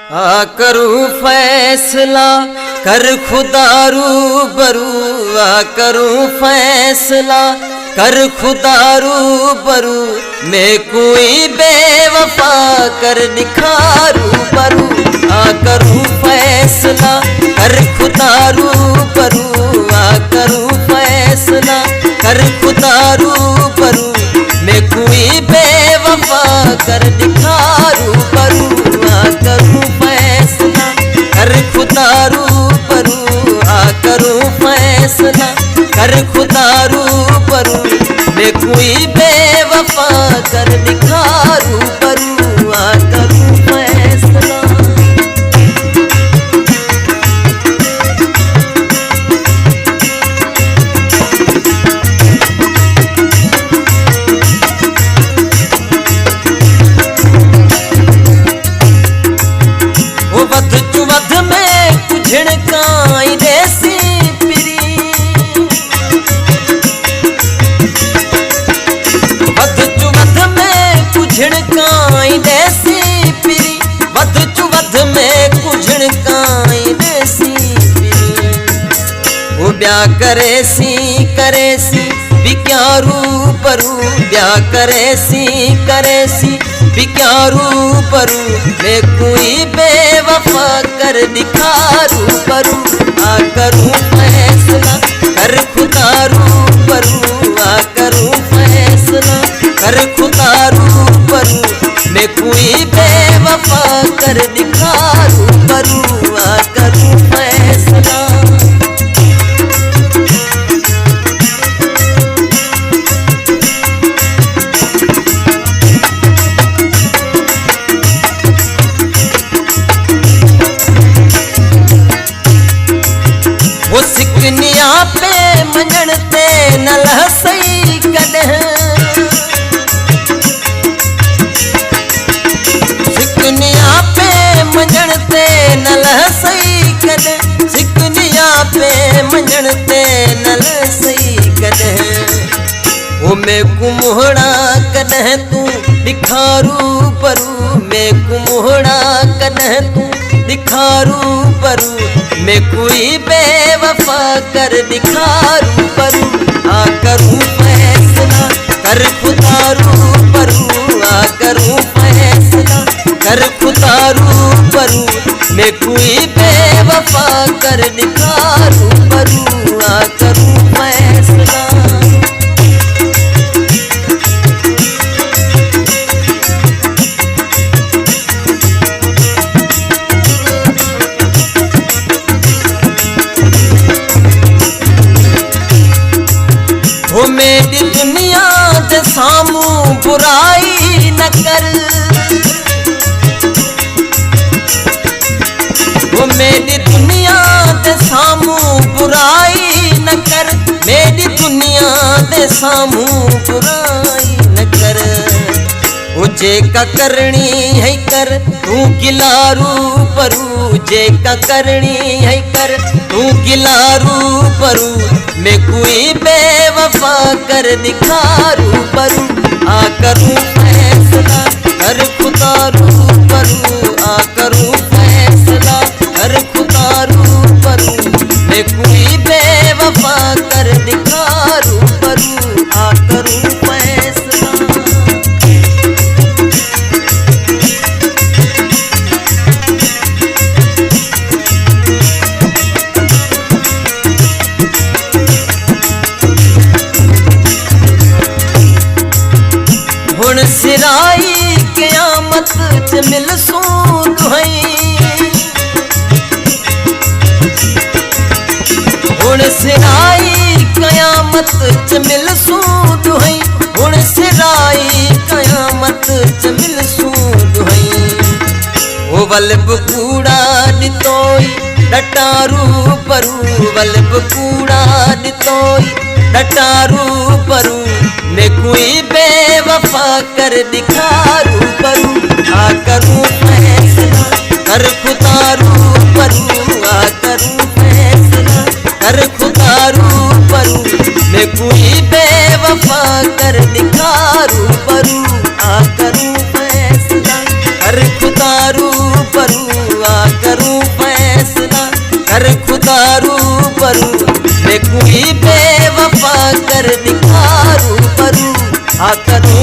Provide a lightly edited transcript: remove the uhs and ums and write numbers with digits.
आ करूं फैसला कर खुदा रूबरू, आ करूं फैसला कर खुदा रूबरू, मैं कोई बेवफा कर दिखारू बरू। आ करूं फैसला कर खुदा रूबरू, आ करूं फैसला कर खुदा रूबरू, मैं कोई बेवफा कर दिखारू बरू। आ करूं फैसला कर खुदा रूबरू, आ करूं फैसला कर खुदा रूबरू, मैं कोई बेवफा कर दिखारू बरू। आ करूं फैसला वध चुवध में कुझण काई देसी पिरी, वध चुवध में कुझण काई देसी पिरी, वध चुवध में कुझण काई देसी पिरी। वो ब्याह करेसी बिक्यारू बरू, ब्याह करेसी बिक्यारू बरू, मैं कोई बेवफा कर दिखारू बरू। आ करूं फैसला कर खुदा रूबरू, आ करूं फैसला कर खुदा रूबरू, मैं कोई बेवफा कर दिखारू बरू। आ करूं फैसला वो सिकनिया पे मंजणते न लहसई कदह, सिकनिया पे मंजणते न लहसई कदह, सिकनिया पे मंजणते न लहसई कदह। वो मैं कुम्हड़ा कदह तू दिखारू बरू, मैं कुम्हड़ा कदह तू दिखारू बरू, मैं कोई बेवफा कर दिखारू बरू। आ करूं फैसला कर खुदा रूबरू, आ करूं फैसला कर खुदा रूबरू, मैं कोई बेवफा कर दिखारू बरू। आ करूं फैसला वो मेरी दुनिया दे सामू बुराई न कर, वो मेरी दुनिया दे सामू बुराई न कर, मेरी दुनिया दे सामू बुराई न कर। वो जेका करनी है कर तू गिलारू बरू, जेका करनी है कर तू गिलारू बरू, मैं कोई बेवफा कर दिखारू बरू। आ करूं फैसला कर खुदा रूबरू, आ करूं फैसला कर खुदा रूबरू, मैं कोई बेवफा कर दिखारू बरू। आ करूं फैसला हुण सिराई क़यामत च मिलसूं दुहई, हुण सिराई क़यामत च मिलसूं दुहई, हुण सिराई क़यामत च मिलसूं दुहई। वो वलब कूड़ा ॾितोई डटारू बरू, वलब कूड़ा ॾितोई डटारू बरू, मैं कोई बेवफा कर दिखारू बरू। आ करूं फैसला कर खुदा रूबरू, आ करूं फैसला कर खुदा रूबरू, मैं कोई बेवफा कर दिखारू बरू। आ करूं फैसला कर खुदा रूबरू, करूं फैसला कर खुदा रूबरू, मैं कोई बेवफा कर दिखा रूबरू, करूं